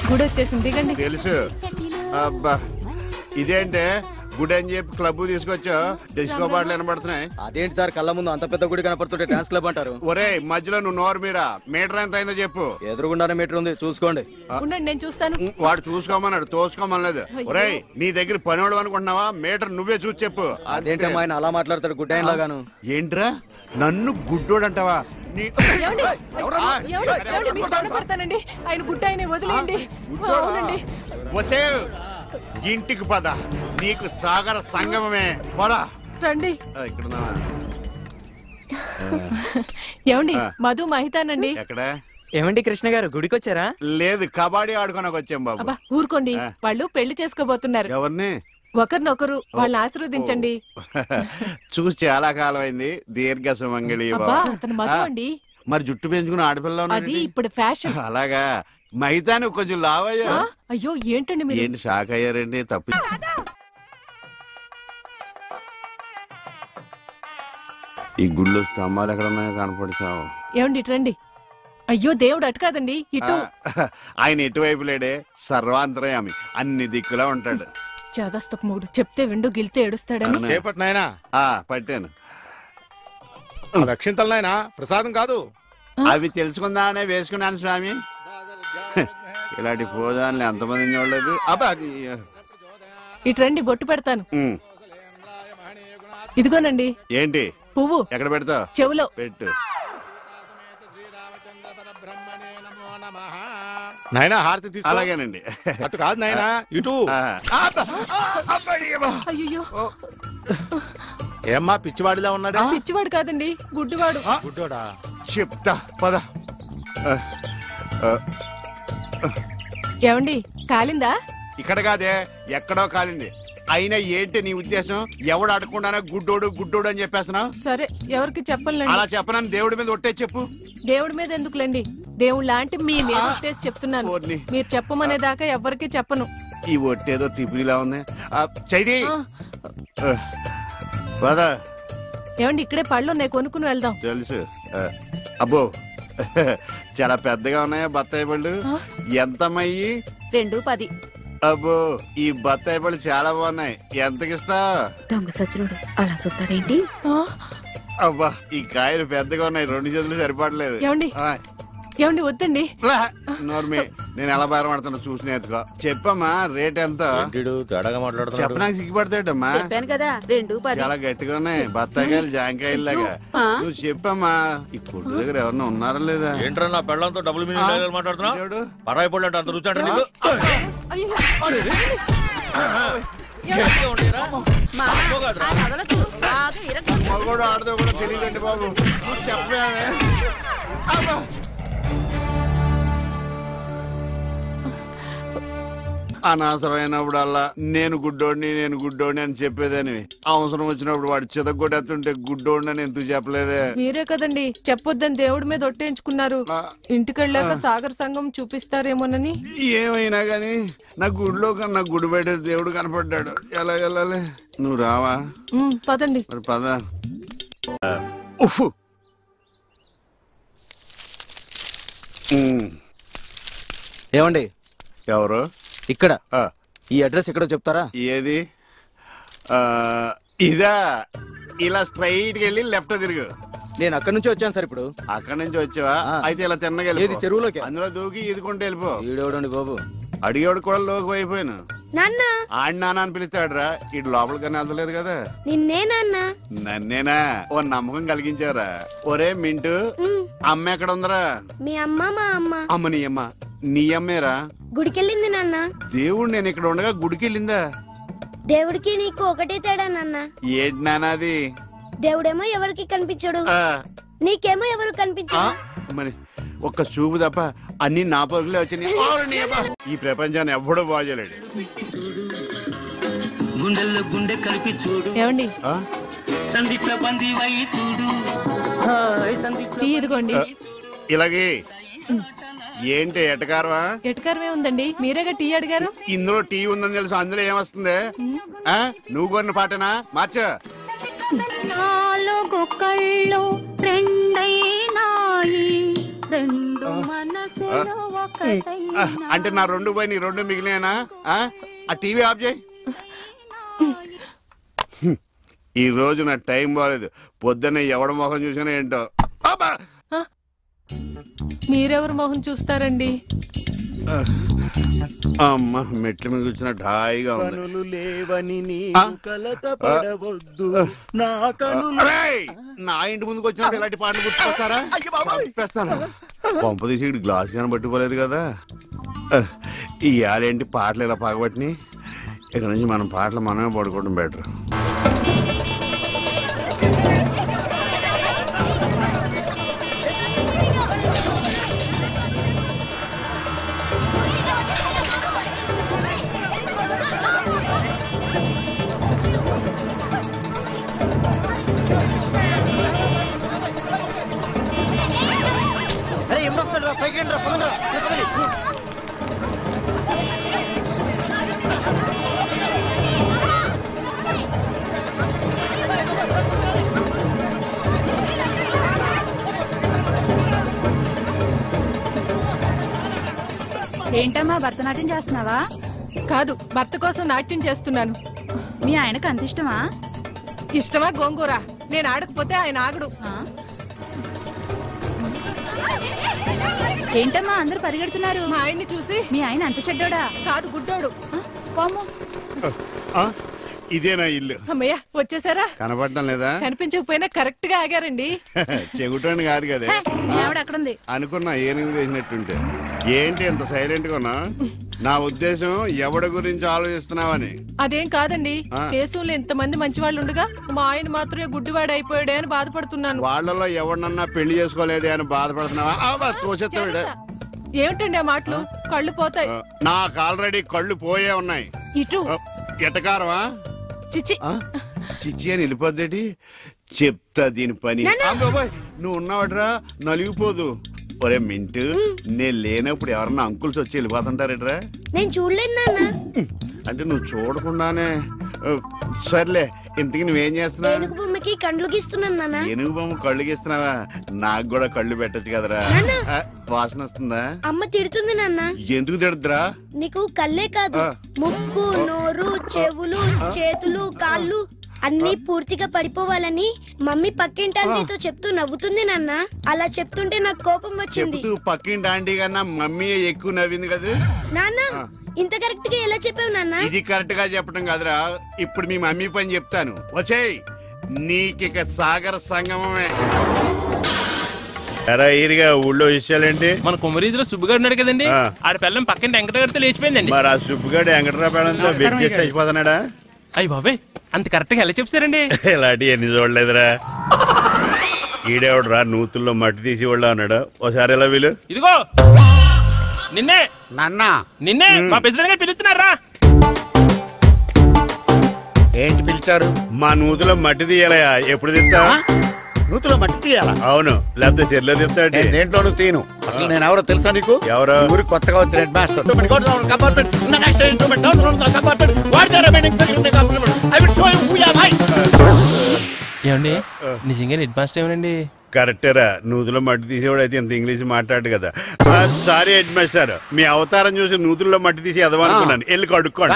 గుడి వచ్చేసింది, దిగండి. తెలుసు. అబ్బా ఇదేంటే గుడి అని చెప్పి క్లబ్ తీసుకొచ్చా, డిస్కో పాటలు వినపడుతున్నాయి. అదేంటి సార్, కళ్ళ ముందు అంత పెద్ద గుడి కనపడుతుంటే డాన్స్ క్లబ్ అంటారు? ఒరే మధ్యలో నువ్వు నోరు మీరా, మీటర్ ఎంత అయిందో చెప్పు. ఎదురుగుండానే మీటర్ ఉంది, చూసుకోండి. ఉండండి, నేను చూస్తాను. వాడు చూసుకోమన్నాడు, తోసుకోమనలేదు. ఒరే నీ దగ్గర పనివాడు అనుకుంటున్నావా? మీటర్ నువ్వే చూసి చెప్పు. అదేంటమ్మా ఆయన అలా మాట్లాడతాడు గుడ్డ ఆయన లాగాను? ఏంట్రా నన్ను గుడ్డోడు అంటావా? పడతానండి, ఆయన గుడ్డ ఆయన వదిలేయండి. అవునండి. వసే ఇంటికి పద, నీకు సాగర సంగమమే. పదా రండి. ఇక్కడ ఏమండి, మధు మహితానండి. ఎక్కడ? ఏమండి కృష్ణ గారు, గుడికి వచ్చారా? లేదు, కబడ్డీ ఆడుకోనకు వచ్చాం బాబు. అబ్బా ఊరుకోండి, వాళ్ళు పెళ్లి చేసుకోబోతున్నారు. ఎవరిని? ఒకరినొకరు, వాళ్ళని ఆశీర్వదించండి. చూసి చాలా కాలం అయింది. దీర్ఘ సుమంగళి. మరి జుట్టు పెంచుకుని ఆడపిల్ల అది ఇప్పుడు ఫ్యాషన్. అలాగా? మహితాను కొంచెం లావయ్యా. అయ్యో ఏంటండి మీరు? ఏంటి షాక్ అయ్యారండి? తప్పి ఈ గుళ్ళు స్తంభాలు ఎక్కడ ఉన్నాయో కనపడిచావు. ఏమండి ఇటు రండి. అయ్యో దేవుడు అటు కాదండి, ఇటు. ఆయన ఎటువైపు లేడే, సర్వాంతరయామి, అన్ని దిక్కులా ఉంటాడు. చేదస్తపు మూడు, చెప్తే విండు గిల్తే ఏడుస్తాడని. చేపట్టినాయనా? పట్టాను. రక్షింతలనాయనా, ప్రసాదం కాదు. అవి తెలుసుకుందామనే వేసుకున్నాను స్వామి. ఇలాంటి పూజాన్ని ఎంతమంది చూడలేదు. అబ్బా ఇటు రండి, బొట్టు పెడతాను. ఇదిగోనండి. ఏంటి పువ్వు? ఎక్కడ పెడతావు? చెవులో పెట్టు. నాయనా హారతి తీసుకో. అలాగేనండి. అటు కాదు నాయనా, ఇటు. అయ్యో ఏమ్మా పిచ్చివాడిలా ఉన్నాడా? పిచ్చివాడు కాదండి, గుడ్డివాడు. గుడ్డోడా? చెప్తా పద. ఏమండి కాలిందా? ఇక్కడ కాదే, ఎక్కడో కాలింది. అయినా ఏంటి నీ ఉద్దేశం? ఎవడు అడగకుండానే గుడ్డోడు గుడ్డోడు అని చెప్పేస్తున్నావు? సరే, ఎవరికి చెప్పలేండి. అలా చెప్పనని దేవుడి మీద ఒట్టే చెప్పు. దేవుడి మీద ఎందుకులేండి, దేవుడు లాంటి మీ మీద ఒట్టేసి చెప్తున్నాను. మీరు చెప్పమనేదాకా ఎవరికి చెప్పను. ఈ ఒట్టేదో తిప్పిలా ఉంది. చైది పదా. ఏమండి ఇక్కడే పళ్ళు ఉన్నాయి, కొనుక్కుని వెళ్దాం. తెలుసు. అబ్బో చాలా పెద్దగా ఉన్నాయా బత్తాయి పళ్ళు? ఎంతమ్మయ్యి? 2.10. అబ్బో ఈ బత్తాయి పళ్ళు చాలా బాగున్నాయి. ఎంతకిస్తా? దొంగ సచ్చినోడు అలా చూస్తాడేంటి? అబ్బా ఈ కాయలు పెద్దగా ఉన్నాయి, 2 చేతులు సరిపడలేదు. ఏమండి వద్దండి. నోర్మి, నేను ఎలా బయటపడుతున్నా చూసి నేర్చుకో. చెప్పమ్మా రేట్ ఎంత? చెప్పడానికి సిగ్గుపడతాడమ్మా. చెప్పాను కదా 2.10. చాలా గట్టిగా ఉన్నాయి బత్తాయికాయలు, జాంకాయలు లాగా. నువ్వు చెప్పమ్మా. ఈ కొట్టు దగ్గర ఎవరన్నా ఉన్నారా లేదా? ఏంట్రా నా పెళ్ళంతో డబుల్ మీనింగ్ మాట్లాడుతున్నావు? పరాయి పళ్ళు అంటే అంత రుచి అంటే నీకు? మగోడు ఆడదో కూడా తెలియదండి బాబు. చెప్పామే. అనవసరమైనప్పుడల్లా నేను గుడ్డోడిని అని చెప్పేదని, అవసరం వచ్చినప్పుడు వాడు చితగొట్టేస్తుంటే గుడ్డోడిని అని ఎందుకు చెప్పలేదే? మీరే కదండి చెప్పొద్దని దేవుడి మీద ఒట్టేయించుకున్నారు. ఇంటికెళ్ళాక సాగర్ సంఘం చూపిస్తారేమోనని. ఏమైనా గాని నా గుడిలో కన్నా గుడి బయట దేవుడు కనపడ్డాడు. ఎలా వెళ్ళాలి? నువ్వు రావా? పదండి. మరి పద. ఏమండి? ఎవరు? ఇక్కడ ఈ అడ్రస్ ఎక్కడో చెప్తారా? ఏది? ఇదా? ఇలా స్ట్రైట్ వెళ్ళి లెఫ్ట్ తిరుగు. నేను అక్కడి నుంచి వచ్చాను సార్. ఇప్పుడు అక్కడి నుంచి వచ్చావా? అయితే ఇలా తిన్నగా చెరువులోకి అందులో దూకి ఈదుకుంటే వెళ్ళిపో. ఈడోడండి బాబు, అడిగేవాడు కూడా లోకి అయిపోయాను. ఆడి నాన్న అని పిలుస్తాడు రా. ఇటు లోపలికన్నా వెళ్తలేదు కదా. నన్నేనా? ఓ నమ్మకం కలిగించారా? ఒరే మింటూ, అమ్మ ఎక్కడ ఉందరా? మీ అమ్మ మా అమ్మ. అమ్మ నీ అమ్మ? నీ అమ్మేరా? గుడికెళ్ళింది నాన్న. దేవుడు నేను ఇక్కడ ఉండగా గుడికెళ్ళిందా? దేవుడికి నీకు ఒకటే తేడా నాన్న. ఏంటి నాన్నది? దేవుడేమో ఎవరికి కనిపించడు, నీకేమో ఎవరు కనిపించడు. మరి ఒక్క చూపు తప్ప అన్ని నా పరుగులే వచ్చినాయి. ఈ ప్రపంచాన్ని ఎవ్వడూ బాగోలేడు. ఏమండి ఇదిగోండి. ఇలాగే ఏంటి ఎటకారమా? ఎటకారమే ఉందండి, మీరేగా టీ అడిగారు. ఇందులో టీ ఉందని తెలుసు, అందులో ఏమొస్తుంది? నువ్వు కొన్న పాటనా? మార్చ. నాలుగు కళ్ళు రెండైనాయి, రెండు మనసు అంటే నా 2 పోయి నీ 2 మిగిలినా? ఆ టీవీ ఆఫ్ చేయి. ఈ రోజు నా టైం బాగాలేదు. పొద్దున్న ఎవడ మొహం చూసినా ఏంటో. మీరెవరు మొహం చూస్తారండి? అమ్మ మెట్ల మీద కూర్చున్నట్టు హాయిగా ఉంది. నా ఇంటి ముందుకు వచ్చినప్పుడు ఇలాంటి పాటలు గుర్తుకొస్తారా? చెప్పేస్తాను. పంప తీసి గ్లాస్ కానీ పట్టుకోలేదు కదా. ఈ ఆడేంటి పాటలు ఇలా పగబట్టిని. ఇక్కడ నుంచి మనం పాటలు మనమే పడుకోవడం బెటర్. ఏంటమ్మా భరతనాట్యం చేస్తున్నావా? కాదు, భర్త కోసం నాట్యం చేస్తున్నాను. మీ ఆయనకు అంత ఇష్టమా? ఇష్టమా గోంగూర? నేను ఆడకపోతే ఆయన ఆగడు. ఏంటమ్మా అందరూ పరిగెడుతున్నారు? మా ఆయన్ని చూసి. మీ ఆయన అంత చెడ్డోడా? కాదు, గుడ్డోడు. పాము. ఇదేనా ఇల్లు? అమ్మయ్య, వచ్చేసారా? కనపడటం లేదా? కనిపించకపోయినా కరెక్ట్ గా ఆగారండి. చెగుటోని కాదు కదా. మీ ఆవిడ అక్కడ ఉంది. అనుకున్నా ఏనుగు చేసినట్టుంటే. ఏంటి ఎంత సైలెంట్ గా ఉన్నా? నా ఉద్దేశం ఎవడి గురించి ఆలోచిస్తున్నావని. అదేం కాదండి, దేశంలో ఇంతమంది మంచి వాళ్ళు ఉండగా మా ఆయన మాత్రమే గుడ్డివాడు అయిపోయాడే అని బాధపడుతున్నాను. వాళ్ళలో ఎవరినన్నా పెళ్లి చేసుకోలేదే అని బాధపడుతున్నావా? తోసేస్తాడు. ఏమిటండి ఆ మాటలు? కళ్ళు పోతాయి. నాకు ఆల్రెడీ కళ్ళు పోయే ఉన్నాయి. ఇటు ఎటకారమా? చిచ్చి చిచ్చి అని వెళ్ళిపోద్దేటి. చెప్తా దీని పని. నువ్వు ఉన్నావట్రా, నలిగిపోదు. ఒరే మింటు, నేను లేనప్పుడు ఎవరన్నా అంకుల్స్ వచ్చి వెళ్ళిపోతుంటారేట్రా? నేను చూడలేదు నాన్న. అంటే నువ్వు చూడకుండానే. సర్లే, ఇంతకీ నువ్వేం చేస్తున్నావు? ఏనుగు బొమ్మకి కళ్ళు గీస్తున్నాను నాన్న. ఏనుగు బొమ్మ కళ్ళు గీస్తున్నావా? నాకు కూడా కళ్ళు పెట్టచ్చు కదరా. వాసన వస్తుందా? అమ్మ తిడుతుంది నాన్న. ఎందుకు తిడుతురా? నీకు కళ్ళే కాదు, ముక్కు, నోరు, చెవులు, చేతులు, కాళ్ళు అన్ని పూర్తిగా పడిపోవాలని మమ్మీ పక్కింటి ఆంటీతో చెప్తూ నవ్వుతుంది నాన్న. అలా చెప్తుంటే నాకు కోపం వచ్చింది. చెప్తూ పక్కింటి ఆంటీ కన్నా మమ్మీ ఎక్కువ నవ్వింది కదా నాన్న. ఇంత కరెక్ట్ గా ఎలా చెప్పావు నాన్న? ఇది కరెక్ట్ గా చెప్పడం కాదురా. ఇప్పుడు మీ మమ్మీ పని చెప్తాను. వచ్చేయ్, నీకిక సాగర సంగమమే. ఎరా ఈరిగా ఊళ్ళో విషయాలేంటి? మన కుమరీజులో సుబ్బుగాడు ఉన్నాడు కదండి, ఆడ పిల్లం పక్కన వెంకటగారితో లేచిపోయిందండి. మరి ఆ సుబ్బుగాడు వెంకటరావు పిల్లంతో వెయిట్ చేసి అయిపోతున్నాడా? అయ్యి బాబాయ్, అంత కరెక్ట్ గా ఎలా చెప్తారండి? ఇలాంటి ఎన్ని చూడలేదురా. ఈడేవడరా నూతుల్లో మట్టి తీసి వాళ్ళు అన్నాడు. ఒకసారి ఎలా వీలు? ఇదిగో నిన్నే నిన్నే మా ప్రెసిడెంట్ గారు పిలుస్తున్నారా? ఏంటి పిలిచారు? మా నూతులో మట్టి తీయాలయా. ఎప్పుడు తీస్తా? నూతులో మట్టి తీయాలా? అవును, లేకపోతే చెర్లో తీస్తాడు. దేంట్లోనూ తీను. అసలు నేను ఎవరో తెలుసా నీకు? ఎవరో? ఊరికి కొత్తగా వచ్చిన హెడ్ మాస్టర్. ఏమండి, నిజంగా హెడ్ మాస్టర్ ఏమనండి? కరెక్టేరా, నూతులో మట్టి తీసేవాడు అయితే ఇంత ఇంగ్లీష్ మాట్లాడు కదా. సారీ హెడ్ మాస్టర్, మీ అవతారం చూసి నూతుల్లో మట్టి తీసి ఎదవనుకున్నాను. వెళ్ళి కడుక్కోండి.